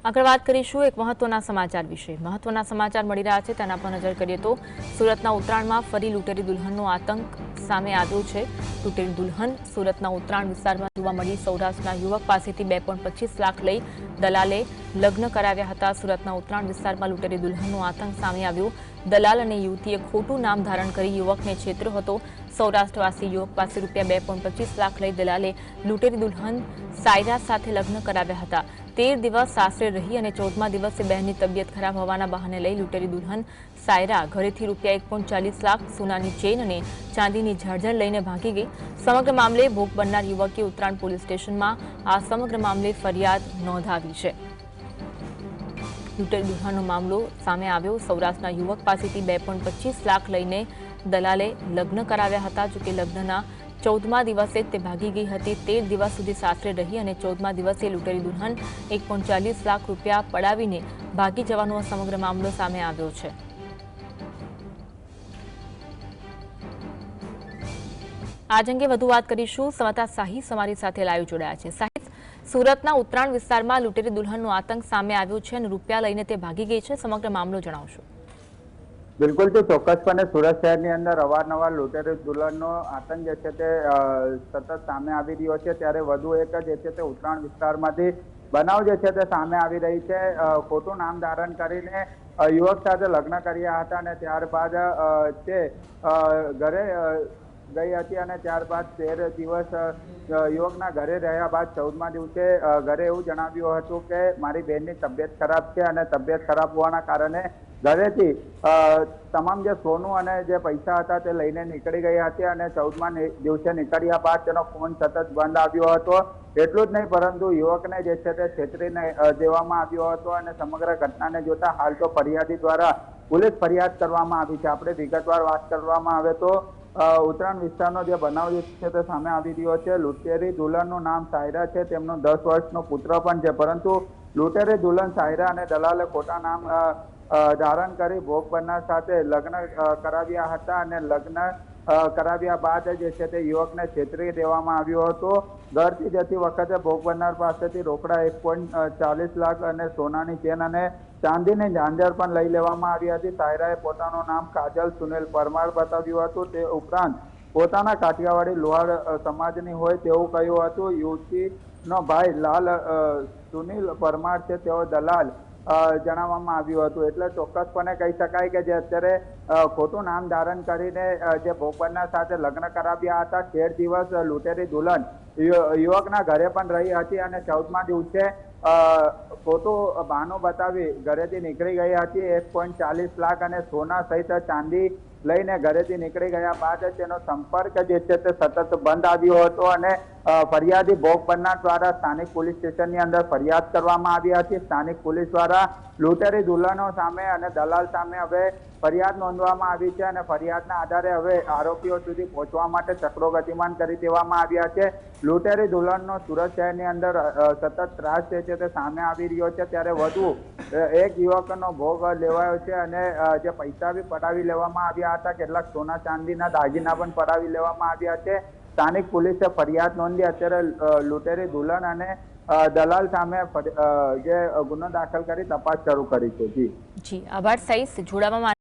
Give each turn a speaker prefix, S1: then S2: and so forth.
S1: આગળ વાત કરીશું એક મહત્વના સમાચાર વિશે। મહત્વના સમાચાર મળી રહ્યા છે તેના પર નજર કરીએ તો સુરતના ઉત્તરાયણમાં ફરી લૂંટેરી દુલ્હનનો આતંક સામે આવ્યો છે। લૂંટેરી દુલ્હન સુરતના ઉત્તરાયણ વિસ્તારમાં જોવા મળી। સૌરાષ્ટ્રના યુવક પાસેથી 2.25 લાખ લઈ દલાલે લગ્ન કરાવ્યા હતા। સુરતના ઉત્તરાયણ વિસ્તારમાં લૂંટેરી દુલ્હનનો આતંક સામે આવ્યો। દલાલ અને યુવતીએ ખોટું નામ ધારણ કરી યુવકને છેતર્યો હતો। સૌરાષ્ટ્રવાસી યુવક પાસે ₹2.25 લાખ લઈ દલાલે લૂંટેરી દુલ્હન સાયરા સાથે લગ્ન કરાવ્યા હતા। 13 દિવસ સાસરે રહી અને 14મા દિવસે બહેનની તબિયત ખરાબ હોવાના બહાને લઈ લૂંટેરી દુલ્હન સાયરા ઘરેથી ₹1.40 લાખ સોનાની ચેન અને ચાંદીની ઝાળઝાળ લઈને ભાગી ગઈ। સમગ્ર મામલે ભોગ બનનાર યુવકે ઉત્તરાયણ પોલીસ સ્ટેશનમાં આ સમગ્ર મામલે ફરિયાદ નોંધાવી છે। લૂંટેરી દુલ્હનનો મામલો સામે આવ્યો। સૌરાષ્ટ્રના યુવક પાસેથી 2.25 લાખ લઈને દલાલે લગ્ન કરાવ્યા હતા। જો કે લગ્નના 14મા દિવસે તે ભાગી ગઈ હતી। 13 દિવસ સુધી સાસરે રહી અને 14મા દિવસે લૂંટેરી દુલ્હન ₹1.40 લાખ પડાવીને ભાગી જવાનો સમગ્ર મામલો સામે આવ્યો છે। આજ અંગે વધુ વાત કરીશું। સંવાદદાતા સાહિસ અમારી સાથે લાઈવ જોડાયા છે। સાહિસ, સુરતના ઉત્તરાયણ વિસ્તારમાં લૂંટેરી દુલ્હનનો આતંક સામે આવ્યો છે અને રૂપિયા લઈને તે ભાગી ગઈ છે। સમગ્ર મામલો જણાવશો।
S2: બિલકુલ તો ચોક્કસપણે સુરત શહેરની અંદર અવારનવાર લૂંટેરી દુલ્હનનો આતંક જે છે તે સતત સામે આવી રહ્યો છે। ત્યારે વધુ એક જે છે તે ઉત્તરાયણ વિસ્તારમાંથી બનાવ જે છે તે સામે આવી રહી છે। ખોટું નામ ધારણ કરીને યુવક સાથે લગ્ન કર્યા હતા અને ત્યારબાદ તે ઘરે ગઈ હતી અને ત્યારબાદ 13 દિવસ યુવકના ઘરે રહ્યા બાદ 14મા દિવસે ઘરે એવું જણાવ્યું હતું કે મારી બહેનની તબિયત ખરાબ છે અને તબિયત ખરાબ હોવાના કારણે ઘરેથી તમામ જે સોનું અને જે પૈસા હતા તે લઈને નીકળી ગઈ હતી અને 14મા દિવસે નીકળ્યા બાદ તેનો ફોન સતત બંધ આવ્યો હતો। એટલું જ નહીં પરંતુ યુવકને જે છે તે છેતરીને દેવામાં આવ્યો હતો અને સમગ્ર ઘટનાને જોતા હાલ તો ફરિયાદી દ્વારા પોલીસ ફરિયાદ કરવામાં આવી છે। આપણે વિગતવાર વાત કરવામાં આવે તો ઉત્તરાયણ વિસ્તારનો જે બનાવ છે તે સામે આવી રહ્યો છે। લૂંટેરી દુલ્હનનું નામ સાયરા છે। તેમનો 10 વર્ષનો પુત્ર પણ છે, પરંતુ લૂંટેરી દુલ્હન સાયરા અને દલાલે ખોટા નામ ધારણ કરી ભોગ બનનાર સાથે લગ્ન કરાવ્યા હતા અને લગ્ન કરાવ્યા બાદ જે છે તે યુવકને છેતરી દેવામાં આવ્યો હતો। ઘરથી જતી વખતે ભોગ બનનાર પાસેથી રોકડા 1.40 લાખ અને સોનાની ચેન અને ચાંદીની ઝાંઝર પણ લઈ લેવામાં આવી હતી। સાયરાએ પોતાનું નામ કાજલ સુનિલ પરમાર બતાવ્યું હતું। તે ઉપરાંત પોતાના કાઠિયાવાડી લોહાર સમાજની હોય તેવું કહ્યું હતું। યુવતીનો ભાઈ લાલ સુનિલ પરમાર છે તેઓ દલાલ જણાવવામાં આવ્યું હતું। એટલે ચોક્કસપણે કહી શકાય કે જે અત્યારે ખોટું નામ ધારણ કરીને જે ભોગ બનનાર સાથે લગ્ન કરાવ્યા હતા। 13 દિવસ લૂંટેરી દુલ્હન યુવકના ઘરે પણ રહી હતી અને 14મા દિવસે ખોટું બહાનું બતાવી ઘરેથી નીકળી ગઈ હતી। 1.40 લાખ અને સોના સહિત ચાંદી લઈને ઘરેથી નીકળી ગયા બાદ તેનો સંપર્ક જે છે તે સતત બંધ આવ્યો હતો અને ફરિયાદી ભોગ બનનાર દ્વારા સ્થાનિક પોલીસ સ્ટેશનની અંદર ફરિયાદ કરવામાં આવી હતી। સ્થાનિક પોલીસ દ્વારા લૂંટેરી દુલ્હનો સામે અને દલાલ સામે હવે ફરિયાદ નોંધવામાં આવી છે અને ફરિયાદના આધારે હવે આરોપીઓ સુધી પહોંચવા માટે ચક્રો ગતિમાન કરી દેવામાં આવ્યા છે। લૂંટેરી દુલ્હનનો સુરત શહેરની અંદર સતત ત્રાસ છે તે સામે આવી રહ્યો છે। ત્યારે વધુ એક યુવકનો ભોગ લેવાયો છે અને જે પૈસા બી પડાવી લેવામાં આવ્યા હતા। કેટલાક સોના ચાંદીના દાગીના પણ પડાવી લેવામાં આવ્યા છે। સ્થાનિક પોલીસે ફરિયાદ નોંધી અત્યારે લૂંટેરી દુલ્હન અને દલાલ સામે જે ગુનો દાખલ કરી તપાસ શરૂ કરી છે।
S1: જી આભાર સાઈસ જોડાવામાં